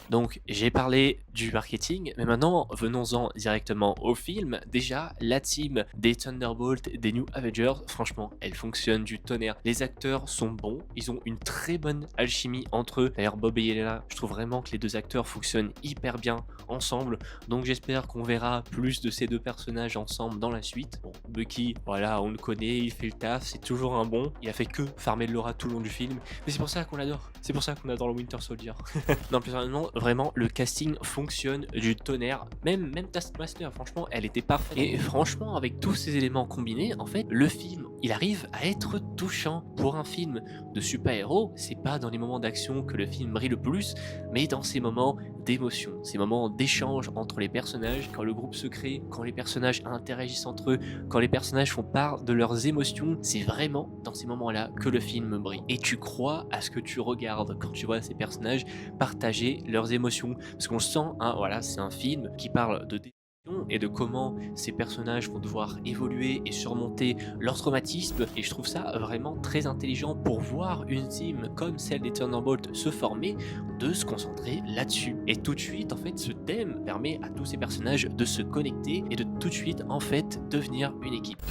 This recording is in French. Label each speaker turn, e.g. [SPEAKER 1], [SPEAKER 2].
[SPEAKER 1] Donc j'ai parlé du marketing, mais maintenant venons-en directement au film. Déjà, la team des Thunderbolts, des New Avengers, franchement, elle fonctionne du tonnerre. Les acteurs sont bons, ils ont une très bonne alchimie entre eux. D'ailleurs, Bob et Yelena, je trouve vraiment que les deux acteurs fonctionnent hyper bien ensemble. Donc j'espère qu'on verra plus de ces deux personnages ensemble dans la suite. Bon, Bucky, voilà, on le connaît, il fait le taf, c'est toujours un bon. Il a fait que farmer de l'aura tout le long du film. Mais c'est pour ça qu'on l'adore. C'est pour ça qu'on adore le Winter Soldier. Non, plus sérieusement, vraiment, le casting fonctionne du tonnerre. Même Taskmaster, franchement, elle était parfaite. Et franchement, avec tous ces éléments combinés, en fait, le film, il arrive à être touchant. Pour un film de super-héros, c'est pas dans les moments d'action que le film brille le plus, mais dans ces moments d'émotion, ces moments d'échange entre les personnages, quand le groupe se crée, quand les personnages interagissent entre eux, quand les personnages font part de leurs émotions, c'est vraiment dans ces moments-là que le film brille. Et tu crois à ce que tu regardes quand tu vois ces personnages partager leurs émotions. Parce qu'on sent, hein, voilà, c'est un film qui parle de dépression et de comment ces personnages vont devoir évoluer et surmonter leur traumatisme. Et je trouve ça vraiment très intelligent pour voir une team comme celle des Thunderbolts se former, de se concentrer là-dessus. Et tout de suite, en fait, ce thème permet à tous ces personnages de se connecter et de tout de suite, en fait, devenir une équipe.